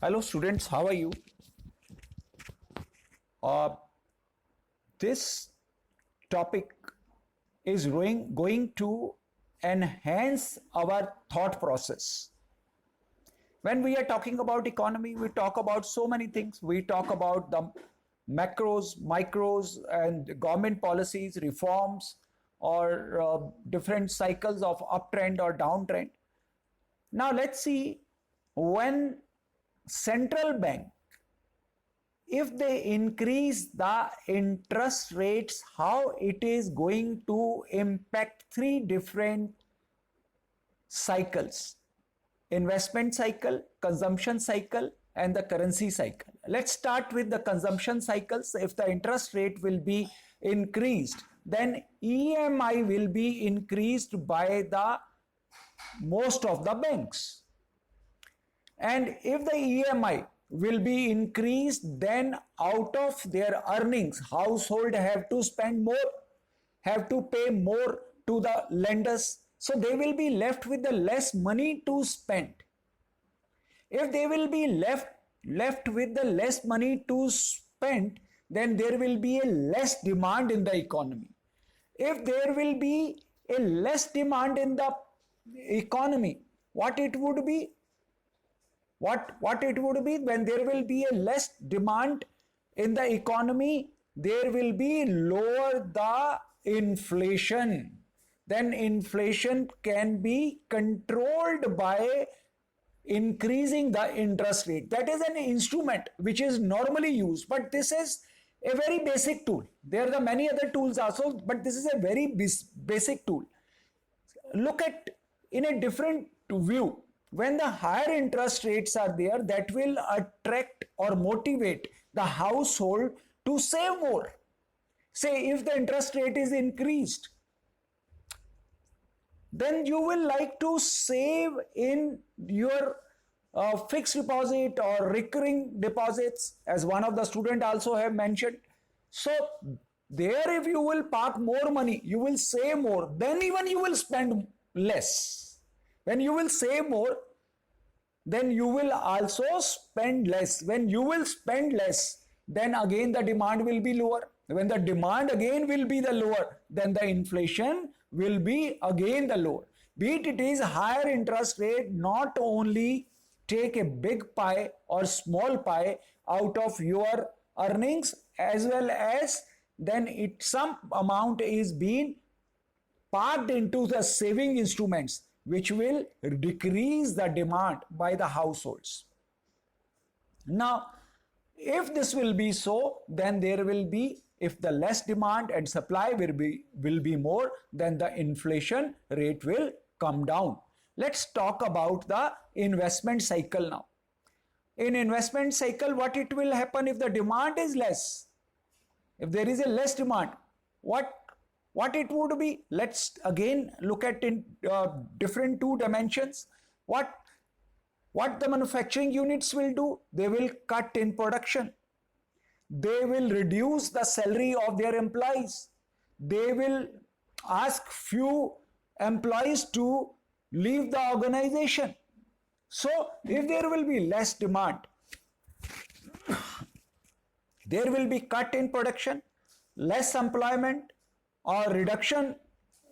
Hello students, how are you? Uh, this topic is going to enhance our thought process. When we are talking about economy, we talk about so many things. We talk about the macros, micros, and government policies, reforms, or different cycles of uptrend or downtrend. Now let's see when central bank, if they increase the interest rates, how it is going to impact three different cycles: investment cycle, consumption cycle, and the currency cycle. Let's start with the consumption cycles. If the interest rate will be increased, then EMI will be increased by the most of the banks. And if the EMI will be increased, then out of their earnings, household have to spend more, have to pay more to the lenders. So they will be left with the less money to spend. If they will be left with the less money to spend, then there will be a less demand in the economy. If there will be a less demand in the economy, what it would be? What it would be when there will be a less demand in the economy, there will be lower the inflation. Then inflation can be controlled by increasing the interest rate. That is an instrument which is normally used, but this is a very basic tool. There are the many other tools also, but this is a very basic tool. Look at in a different view. When the higher interest rates are there, that will attract or motivate the household to save more. Say if the interest rate is increased, then you will like to save in your fixed deposit or recurring deposits, as one of the student also have mentioned. So there, if you will park more money, you will save more, then even you will spend less. When you will save more, then you will also spend less. When you will spend less, then again the demand will be lower. When the demand again will be the lower, then the inflation will be again the lower. Be it is higher interest rate, not only take a big pie or small pie out of your earnings, as well as then some amount is being parked into the saving instruments, which will decrease the demand by the households. Now, if this will be so, then there will be, if the less demand and supply will be more, then the inflation rate will come down. Let's talk about the investment cycle now. In investment cycle, what it will happen if the demand is less? If there is a less demand, what it would be? Let's again look at in different two dimensions. What the manufacturing units will do? They will cut in production. They will reduce the salary of their employees. They will ask few employees to leave the organization. So if there will be less demand, there will be cut in production, less employment, or reduction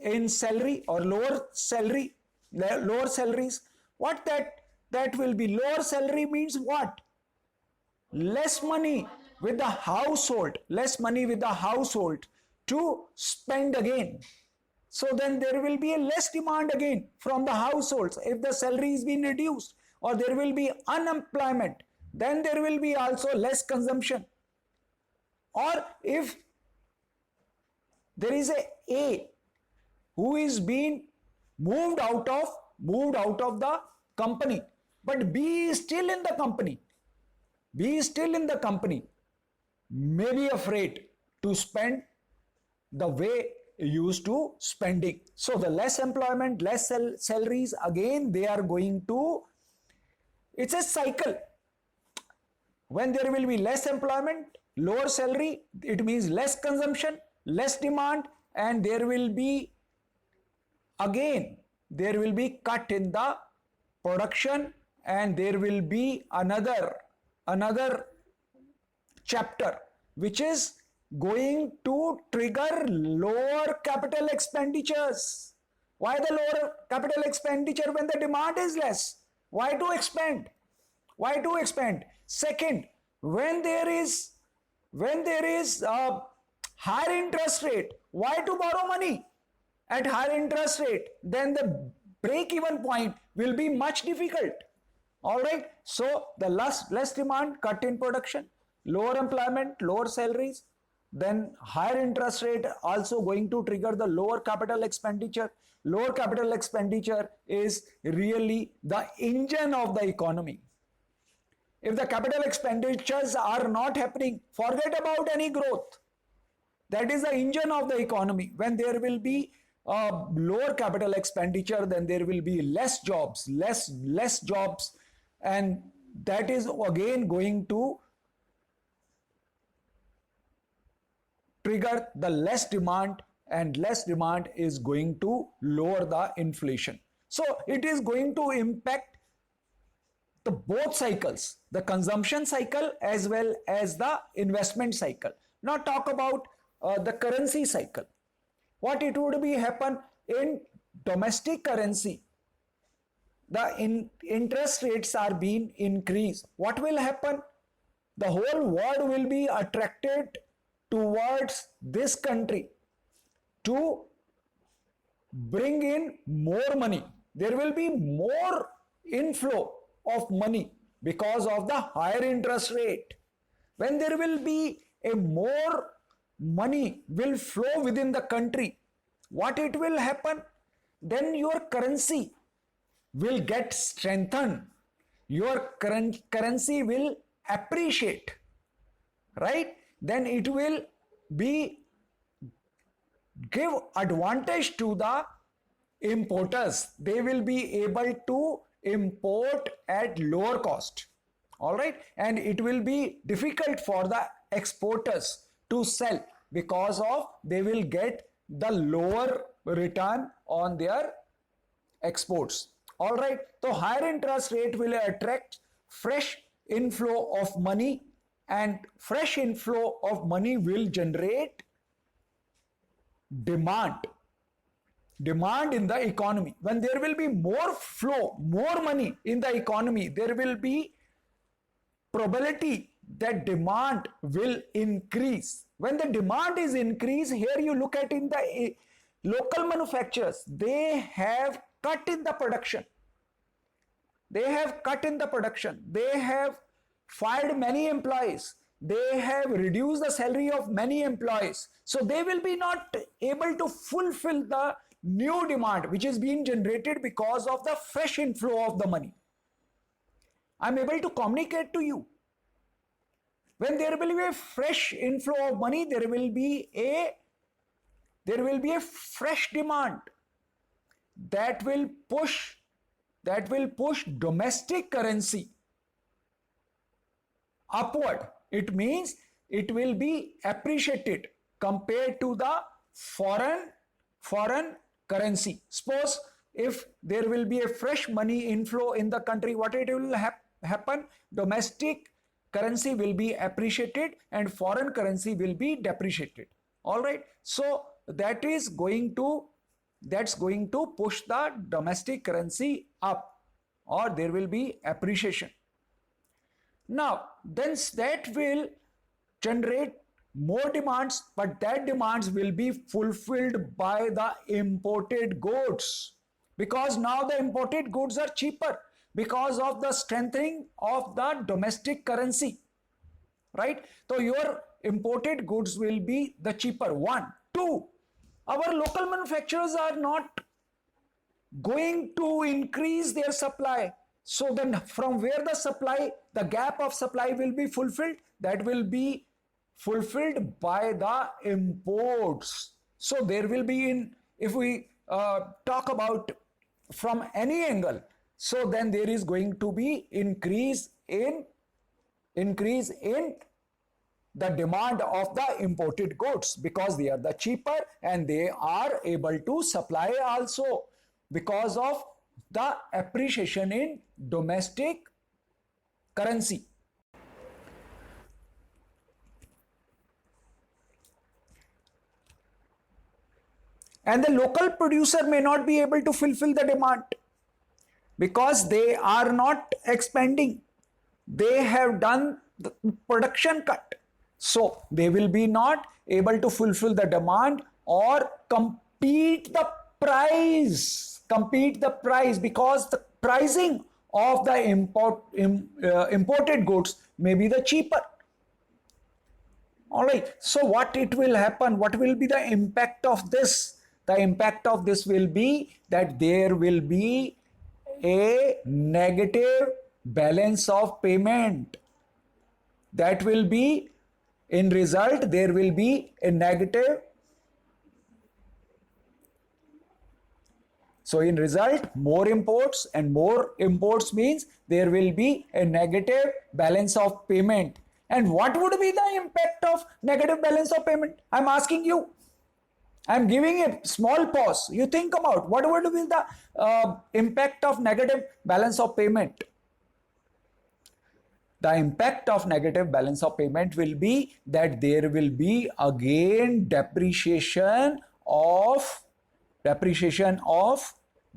in salary, or lower salaries. What that will be? Lower salary means what? Less money with the household, less money with the household to spend again. So then there will be a less demand again from the households if the salary is being reduced, or there will be unemployment, then there will be also less consumption. Or if there is a who is being moved out of the company, but B is still in the company. B is still in the company, may be afraid to spend the way used to spending. So the less employment, less salaries, again they are going to, it's a cycle. When there will be less employment, lower salary, it means less consumption, less demand, and there will be again cut in the production and there will be another chapter which is going to trigger lower capital expenditures. Why the lower capital expenditure when the demand is less? Why to expand? Why to expand? Second, when there is a higher interest rate, why to borrow money at higher interest rate? Then the break even point will be much difficult. All right. So the less demand, cut in production, lower employment, lower salaries, then higher interest rate also going to trigger the lower capital expenditure. Lower capital expenditure is really the engine of the economy. If the capital expenditures are not happening, forget about any growth. That is the engine of the economy. When there will be lower capital expenditure, then there will be less jobs, and that is again going to trigger the less demand, and less demand is going to lower the inflation. So it is going to impact the both cycles, the consumption cycle as well as the investment cycle. Now talk about the currency cycle. What it would be happen in domestic currency? The interest rates are being increased. What will happen? The whole world will be attracted towards this country to bring in more money. There will be more inflow of money because of the higher interest rate. When there will be a more money will flow within the country, what it will happen? Then your currency will get strengthened. Your currency will appreciate, right? Then it will be give advantage to the importers. They will be able to import at lower cost. All right, and it will be difficult for the exporters to sell because of they will get the lower return on their exports. All right, so higher interest rate will attract fresh inflow of money, and fresh inflow of money will generate demand in the economy. When there will be more flow, more money in the economy, there will be probability that demand will increase. When the demand is increased, here you look at in the local manufacturers, they have cut in the production. They have fired many employees. They have reduced the salary of many employees. So they will be not able to fulfill the new demand which is being generated because of the fresh inflow of the money. I'm able to communicate to you. When there will be a fresh inflow of money, there will be a fresh demand that will push domestic currency upward. It means it will be appreciated compared to the foreign currency. Suppose if there will be a fresh money inflow in the country, what it will happen? Domestic currency will be appreciated and foreign currency will be depreciated. All right, so that's going to push the domestic currency up, or there will be appreciation. Now then that will generate more demands, but that demands will be fulfilled by the imported goods, because now the imported goods are cheaper because of the strengthening of the domestic currency, right? So your imported goods will be the cheaper. 1, 2, our local manufacturers are not going to increase their supply. So then from where the gap of supply will be fulfilled? That will be fulfilled by the imports. So there will be if we talk about from any angle, so then there is going to be increase in the demand of the imported goods, because they are the cheaper and they are able to supply also, because of the appreciation in domestic currency. And the local producer may not be able to fulfill the demand because they are not expanding. They have done the production cut. So they will be not able to fulfill the demand or compete the price. Compete the price because the pricing of the imported goods may be the cheaper. All right. So what it will happen? What will be the impact of this? The impact of this will be that there will be a negative balance of payment. That will be, in result, there will be a negative. So in result, more imports, and more imports means there will be a negative balance of payment. And what would be the impact of negative balance of payment? I'm asking you. I'm giving a small pause. You think about what would be the impact of negative balance of payment. The impact of negative balance of payment will be that there will be again depreciation of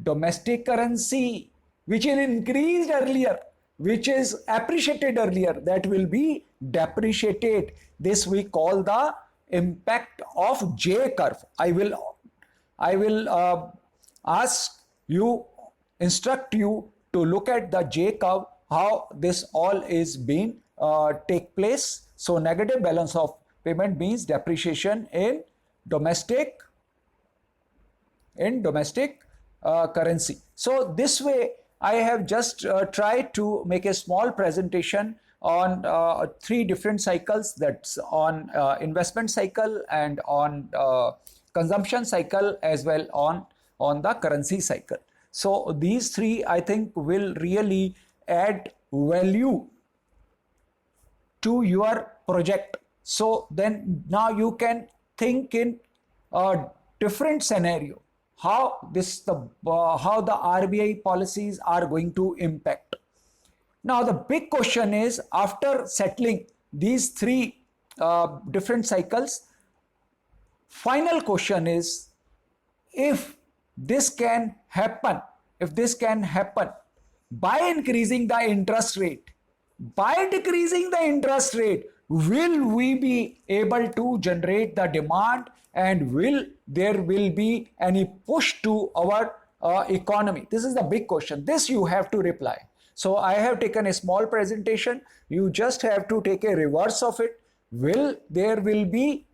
domestic currency, which is increased earlier, which is appreciated earlier, that will be depreciated. This we call the impact of J curve. I will instruct you to look at the J curve, how this all is being take place. So negative balance of payment means depreciation in domestic currency. So this way I have just tried to make a small presentation on 3 different cycles, that's on investment cycle and on consumption cycle, as well on the currency cycle. So these 3 I think will really add value to your project. So then now you can think in a different scenario how the RBI policies are going to impact. Now the big question is, after settling these 3 different cycles, final question is, if this can happen by increasing the interest rate, by decreasing the interest rate, will we be able to generate the demand, and will there be any push to our economy? This is the big question. This you have to reply. So I have taken a small presentation. You just have to take a reverse of it. Will there be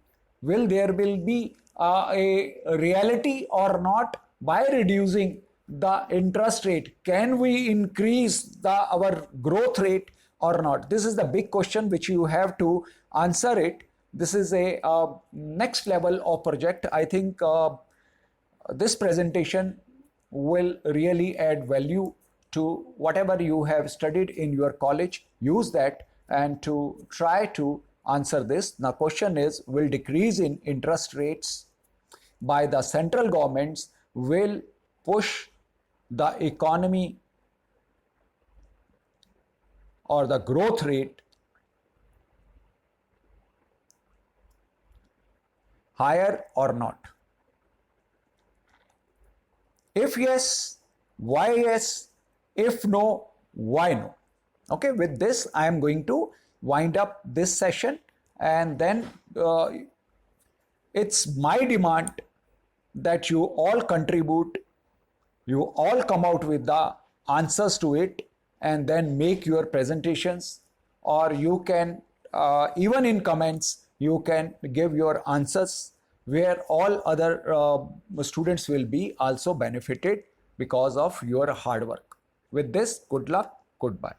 a reality or not by reducing the interest rate? Can we increase our growth rate or not? This is the big question which you have to answer it. This is a next level of project. I think this presentation will really add value to whatever you have studied in your college. Use that and to try to answer this. Now question is, will decrease in interest rates by the central governments will push the economy or the growth rate higher or not? If yes, why yes? If no, why no? Okay, with this I am going to wind up this session, and then it's my demand that you all contribute, you all come out with the answers to it, and then make your presentations, or you can even in comments you can give your answers, where all other students will be also benefited because of your hard work. With this, good luck, goodbye.